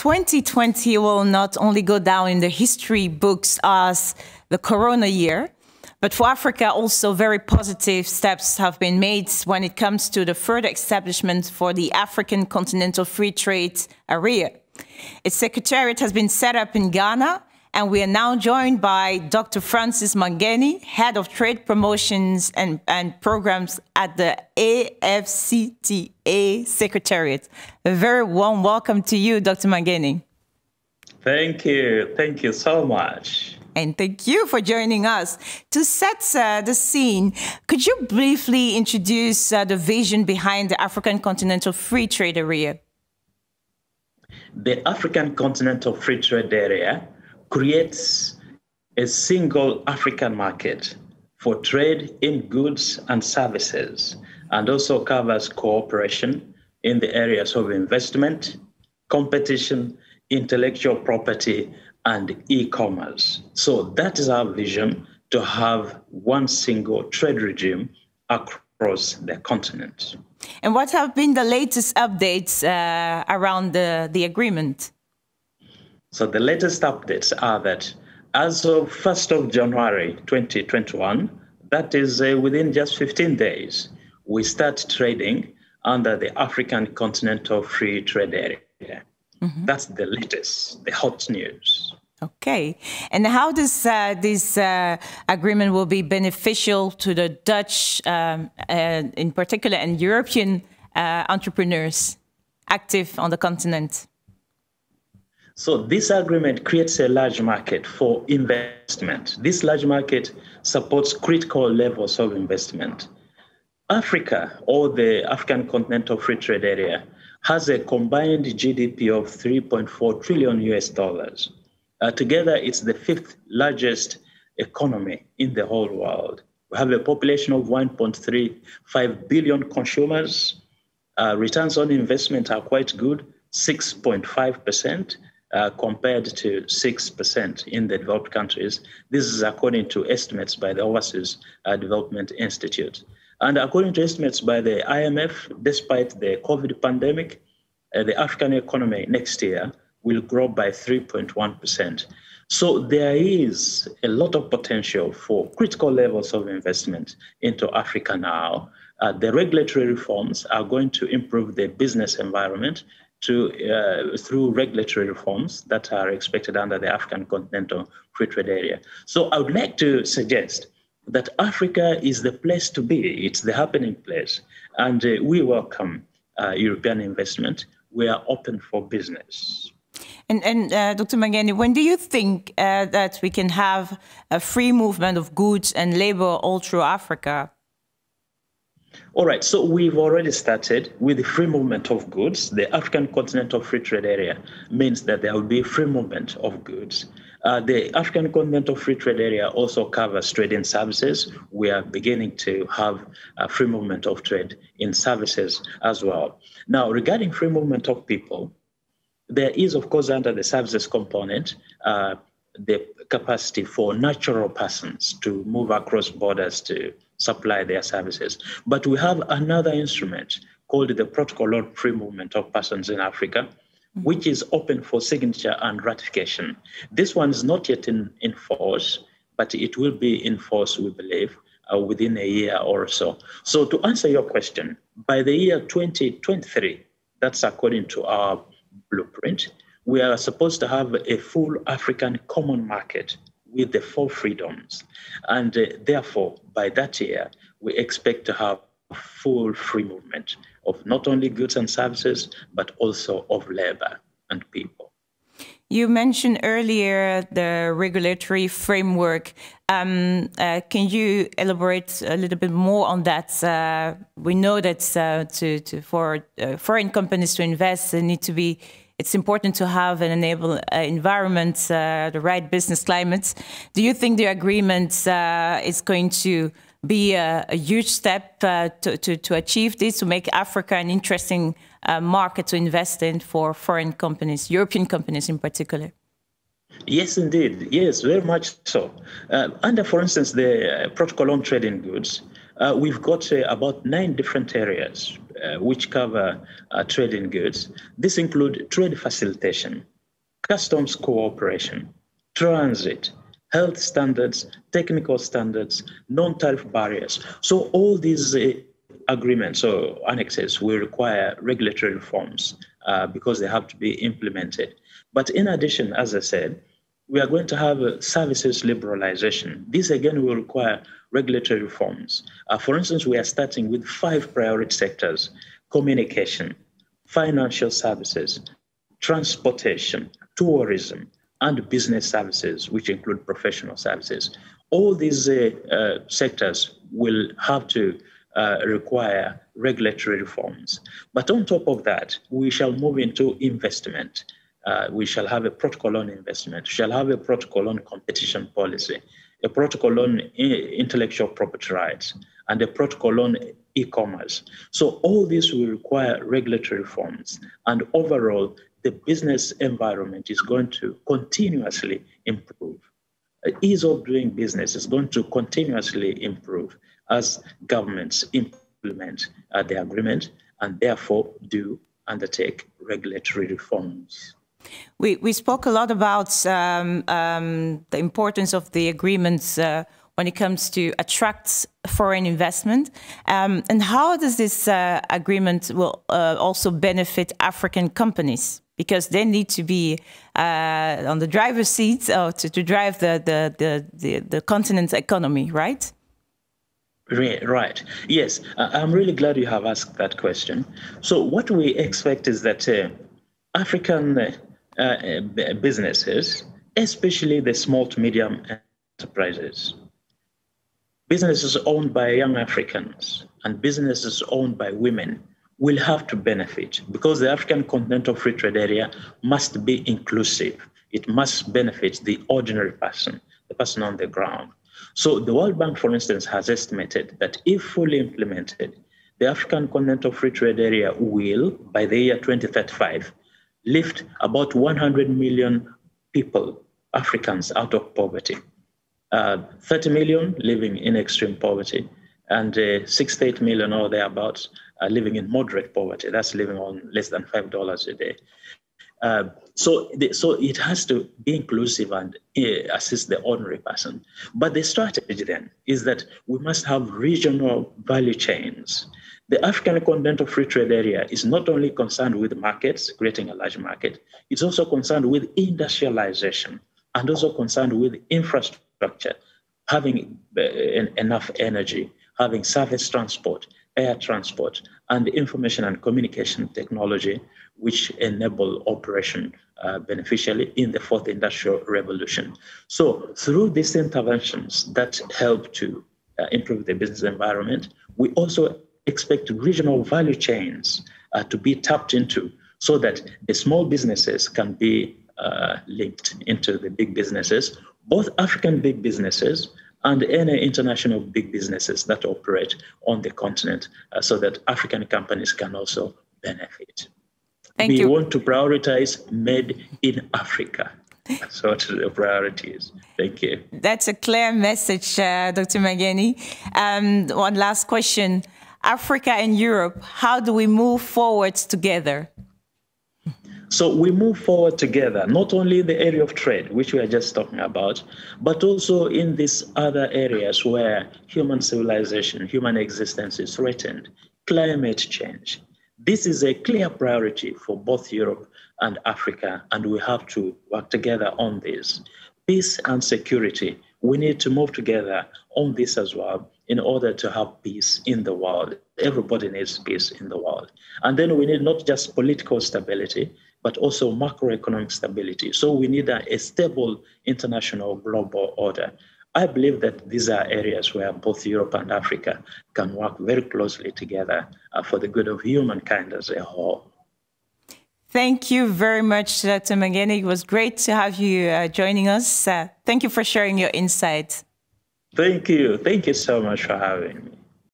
2020 will not only go down in the history books as the Corona year, but for Africa also very positive steps have been made when it comes to the further establishment for the African Continental Free Trade Area. Its secretariat has been set up in Ghana, and we are now joined by Dr. Francis Mangeni, Head of Trade Promotions and Programs at the AFCTA Secretariat. A very warm welcome to you, Dr. Mangeni. Thank you. Thank you so much. And thank you for joining us. To set the scene, could you briefly introduce the vision behind the African Continental Free Trade Area? The African Continental Free Trade Area creates a single African market for trade in goods and services, and also covers cooperation in the areas of investment, competition, intellectual property, and e-commerce. So that is our vision, to have one single trade regime across the continent. And what have been the latest updates around the agreement? So the latest updates are that as of 1st of January 2021, that is within just 15 days, we start trading under the African Continental Free Trade Area. Mm-hmm. That's the latest, the hot news. Okay. And how does this agreement will be beneficial to the Dutch, in particular, and European entrepreneurs active on the continent? So this agreement creates a large market for investment. This large market supports critical levels of investment. Africa, or the African Continental Free Trade Area, has a combined GDP of 3.4 trillion US dollars. Together, it's the fifth largest economy in the whole world. We have a population of 1.35 billion consumers. Returns on investment are quite good, 6.5%. Compared to 6% in the developed countries. This is according to estimates by the Overseas Development Institute. And according to estimates by the IMF, despite the COVID pandemic, the African economy next year will grow by 3.1%. So there is a lot of potential for critical levels of investment into Africa now. The regulatory reforms are going to improve the business environment through regulatory reforms that are expected under the African Continental Free Trade Area. So I would like to suggest that Africa is the place to be. It's the happening place. And we welcome European investment. We are open for business. And Dr. Mangeni, when do you think that we can have a free movement of goods and labor all through Africa? All right, so we've already started with the free movement of goods. The African Continental Free Trade Area means that there will be free movement of goods. The African Continental Free Trade Area also covers trade in services. We are beginning to have a free movement of trade in services as well. Now, regarding free movement of people, there is, of course, under the services component, the capacity for natural persons to move across borders to supply their services. But we have another instrument called the Protocol on Free Movement of Persons in Africa, which is open for signature and ratification. This one is not yet in force, but it will be in force, we believe, within a year or so. So to answer your question, by the year 2023, that's according to our blueprint, we are supposed to have a full African common market with the 4 freedoms. And therefore, by that year, we expect to have full free movement of not only goods and services, but also of labor and people. You mentioned earlier the regulatory framework. Can you elaborate a little bit more on that? We know that for foreign companies to invest, they need to be. It's important to have an enable environment, the right business climate. Do you think the agreement is going to be a huge step to achieve this, to make Africa an interesting market to invest in for foreign companies, European companies in particular? Yes, indeed. Yes, very much so. Under, for instance, the Protocol on Trade in Goods, we've got about 9 different areas which cover trade in goods. This includes trade facilitation. customs cooperation, transit, health standards, technical standards, non-tariff barriers. So all these agreements or annexes will require regulatory reforms because they have to be implemented. But in addition, as I said, we are going to have a services liberalization. This again will require regulatory reforms. For instance, we are starting with 5 priority sectors: communication, financial services, transportation, tourism, and business services, which include professional services. All these sectors will have to require regulatory reforms. But on top of that, we shall move into investment. We shall have a protocol on investment. We shall have a protocol on competition policy, a protocol on intellectual property rights, and a protocol on e-commerce. So all this will require regulatory reforms. And overall, the business environment is going to continuously improve. Ease of doing business is going to continuously improve as governments implement the agreement and therefore do undertake regulatory reforms. We spoke a lot about the importance of the agreements when it comes to attract foreign investment. And how does this agreement will also benefit African companies? Because they need to be on the driver's seat to drive the continent's economy, right? Right. Yes, I'm really glad you have asked that question. So what we expect is that African businesses, especially the small to medium enterprises, businesses owned by young Africans and businesses owned by women, will have to benefit because the African Continental Free Trade Area must be inclusive. It must benefit the ordinary person, the person on the ground. So the World Bank, for instance, has estimated that if fully implemented, the African Continental Free Trade Area will, by the year 2035, lift about 100 million people, Africans, out of poverty. 30 million living in extreme poverty, and 68 million or thereabouts living in moderate poverty. That's living on less than $5 a day. So it has to be inclusive and assist the ordinary person. But the strategy then is that we must have regional value chains. The African Continental Free Trade Area is not only concerned with markets, creating a large market, it's also concerned with industrialization and also concerned with infrastructure, having enough energy, having surface transport, air transport, and information and communication technology, which enable operation beneficially in the fourth industrial revolution. So through these interventions that help to improve the business environment, we also expect regional value chains to be tapped into so that the small businesses can be linked into the big businesses, both African big businesses and any international big businesses that operate on the continent, so that African companies can also benefit. Thank you. We want to prioritize made in Africa. That's what the priority is. Thank you. That's a clear message, Dr. Mangeni. One last question. Africa and Europe, how do we move forward together? So we move forward together, not only in the area of trade, which we are just talking about, but also in these other areas where human civilization, human existence is threatened, climate change. This is a clear priority for both Europe and Africa, and we have to work together on this. Peace and security, we need to move together on this as well in order to have peace in the world. Everybody needs peace in the world. And then we need not just political stability, but also macroeconomic stability. So we need a stable international global order. I believe that these are areas where both Europe and Africa can work very closely together for the good of humankind as a whole. Thank you very much, Dr. Mangeni. It was great to have you joining us. Thank you for sharing your insights. Thank you. Thank you so much for having me.